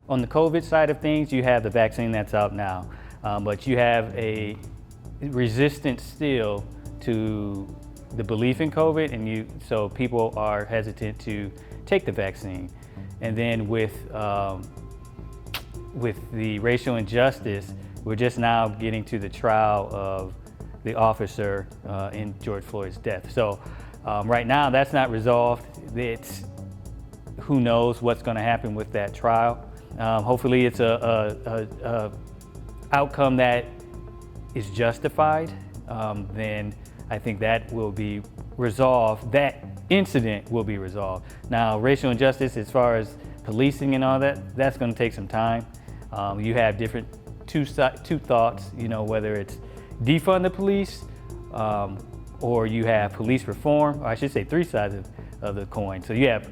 On the COVID side of things, you have the vaccine that's out now, but you have a resistance still to the belief in COVID, and so people are hesitant to take the vaccine. And then with the racial injustice, we're just now getting to the trial of the officer in George Floyd's death. So right now, that's not resolved. Who knows what's going to happen with that trial. Hopefully it's a outcome that is justified. Then I think that will be resolved. That incident will be resolved. Now, racial injustice, as far as policing and all that, that's going to take some time. You have different two thoughts, whether it's defund the police, or you have police reform, or I should say three sides of the coin. So you have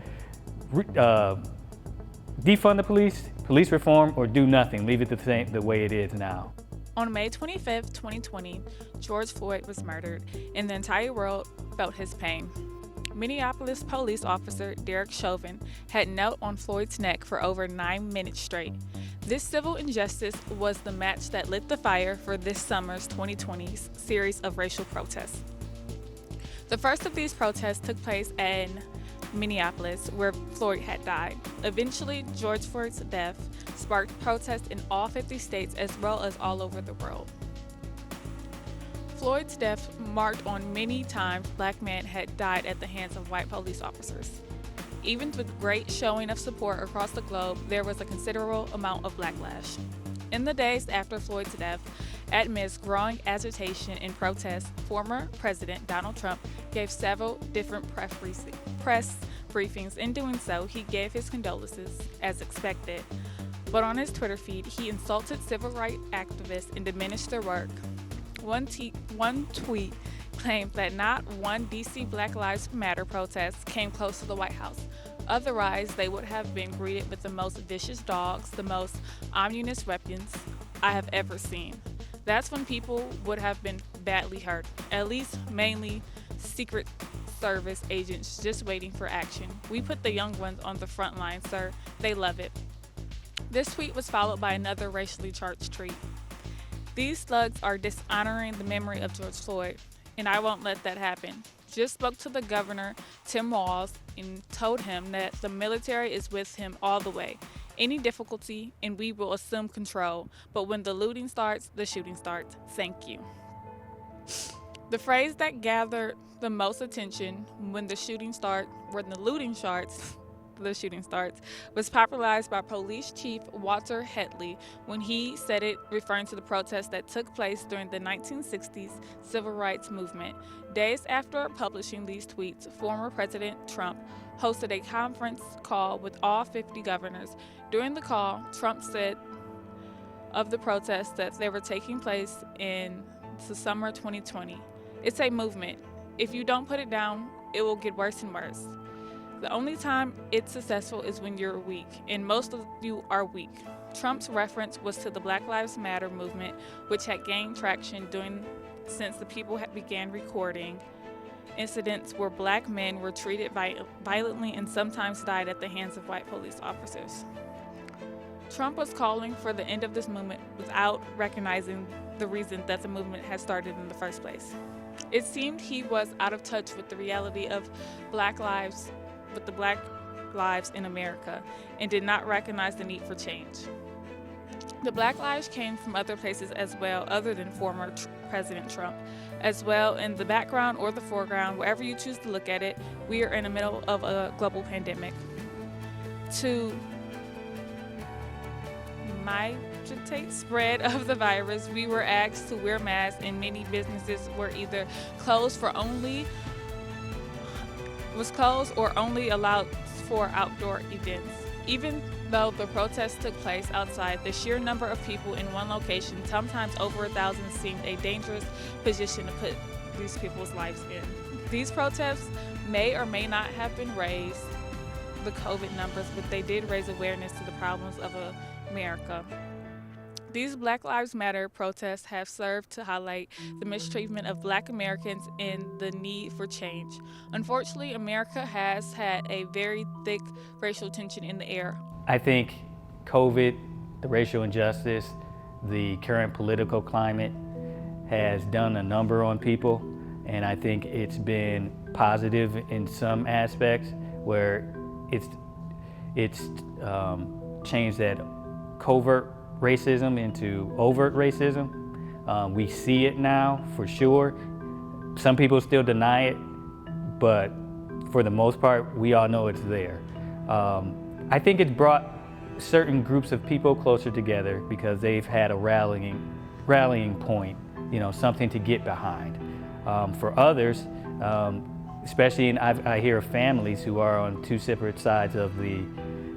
defund the police, police reform, or do nothing, leave it the way it is now. On May 25, 2020, George Floyd was murdered, and the entire world felt his pain. Minneapolis police officer Derek Chauvin had knelt on Floyd's neck for over 9 minutes straight. This civil injustice was the match that lit the fire for this summer's 2020 series of racial protests. The first of these protests took place in Minneapolis, where Floyd had died. Eventually, George Floyd's death sparked protests in all 50 states as well as all over the world. Floyd's death marked on many times black men had died at the hands of white police officers. Even with great showing of support across the globe, there was a considerable amount of backlash. In the days after Floyd's death, amidst growing agitation and protest, former President Donald Trump gave several different press briefings. In doing so, he gave his condolences, as expected. But on his Twitter feed, he insulted civil rights activists and diminished their work. One tweet claimed that not one DC Black Lives Matter protest came close to the White House. Otherwise, they would have been greeted with the most vicious dogs, the most ominous weapons I have ever seen. That's when people would have been badly hurt, at least mainly Secret Service agents just waiting for action. We put the young ones on the front line, sir. They love it. This tweet was followed by another racially charged tweet. These slugs are dishonoring the memory of George Floyd, and I won't let that happen. Just spoke to the governor, Tim Walz, and told him that the military is with him all the way. Any difficulty, and we will assume control. But when the looting starts, the shooting starts. Thank you. The phrase that gathered the most attention when the looting starts, was popularized by Police Chief Walter Headley when he said it referring to the protests that took place during the 1960s civil rights movement. Days after publishing these tweets, former President Trump hosted a conference call with all 50 governors. During the call, Trump said of the protests that they were taking place in the summer 2020, "It's a movement. If you don't put it down, it will get worse and worse. The only time it's successful is when you're weak, and most of you are weak." Trump's reference was to the Black Lives Matter movement, which had gained traction since the people began recording incidents where black men were treated violently and sometimes died at the hands of white police officers. Trump was calling for the end of this movement without recognizing the reason that the movement had started in the first place. It seemed he was out of touch with the reality of black lives in America, and did not recognize the need for change. The Black lives came from other places as well, other than former President Trump. As well, in the background or the foreground, wherever you choose to look at it, we are in the middle of a global pandemic. To mitigate spread of the virus, we were asked to wear masks, and many businesses were either closed or only allowed for outdoor events. Even though the protests took place outside, the sheer number of people in one location, sometimes over 1,000, seemed a dangerous position to put these people's lives in. These protests may or may not have raised the COVID numbers, but they did raise awareness to the problems of America. These Black Lives Matter protests have served to highlight the mistreatment of Black Americans and the need for change. Unfortunately, America has had a very thick racial tension in the air. I think COVID, the racial injustice, the current political climate has done a number on people, and I think it's been positive in some aspects where it's changed that covert racism into overt racism. We see it now for sure. Some people still deny it, but for the most part, we all know it's there. I think it's brought certain groups of people closer together because they've had a rallying point, something to get behind. For others, especially I hear of families who are on two separate sides of the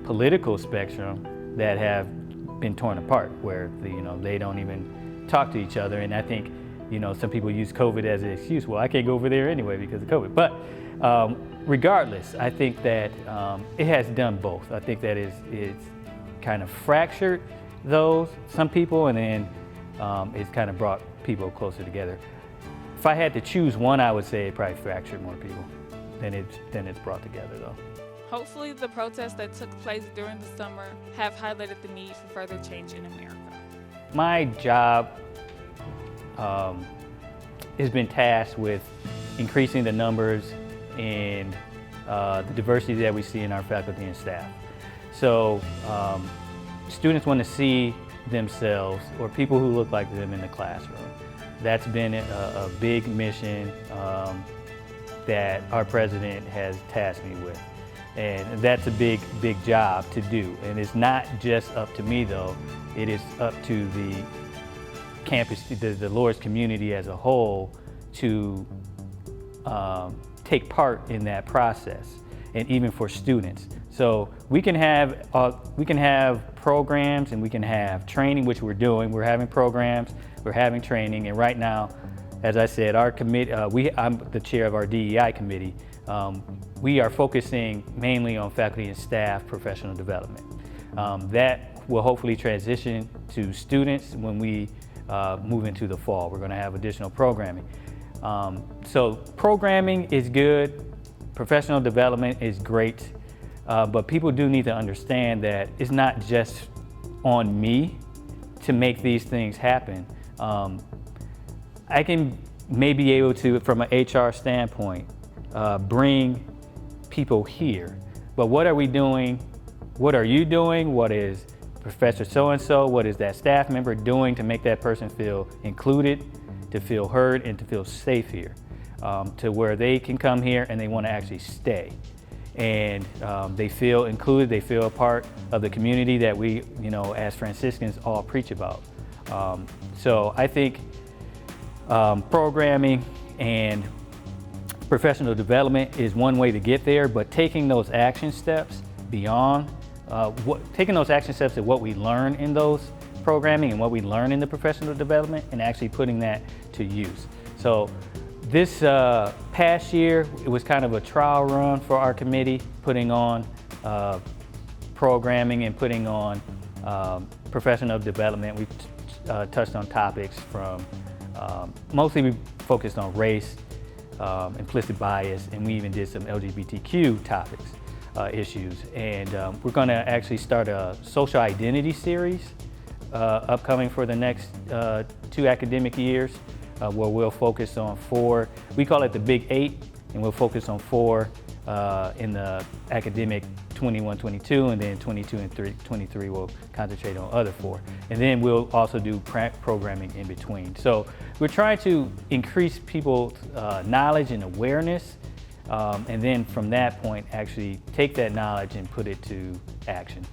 political spectrum that have been torn apart, where they don't even talk to each other. And I think some people use COVID as an excuse. Well, I can't go over there anyway because of COVID. But regardless, I think that it has done both. I think that it's kind of fractured some people, and then it's kind of brought people closer together. If I had to choose one, I would say it probably fractured more people than it's brought together, though. Hopefully, the protests that took place during the summer have highlighted the need for further change in America. My job has been tasked with increasing the numbers and the diversity that we see in our faculty and staff. So students want to see themselves or people who look like them in the classroom. That's been a big mission that our president has tasked me with. And that's a big job to do. And it's not just up to me, though. It is up to the campus, the Lourdes community as a whole, to take part in that process, and even for students. So we can have programs and we can have training, which we're doing. We're having programs, we're having training, and right now, as I said, our committee, I'm the chair of our DEI committee. We are focusing mainly on faculty and staff professional development. That will hopefully transition to students when we move into the fall. We're going to have additional programming. So programming is good, professional development is great, but people do need to understand that it's not just on me to make these things happen. I can maybe be able to, from an HR standpoint, bring people here, but what are we doing? What are you doing? What is Professor so-and-so, what is that staff member doing to make that person feel included, to feel heard, and to feel safe here, to where they can come here and they want to actually stay. And they feel included, they feel a part of the community that we, as Franciscans all preach about. So I think programming and professional development is one way to get there, but taking those action steps beyond taking those action steps at what we learn in those programming and what we learn in the professional development and actually putting that to use. So this past year, it was kind of a trial run for our committee, putting on programming and putting on professional development. We touched on topics from, mostly we focused on race, implicit bias, and we even did some LGBTQ topics. Issues, and we're going to actually start a social identity series upcoming for the next 2 academic years, where we'll focus on 4, we call it the Big 8, and we'll focus on 4 in the academic 21-22, and then 22 and 23 we'll concentrate on other 4. And then we'll also do programming in between. So we're trying to increase people's knowledge and awareness, and then from that point actually take that knowledge and put it to action.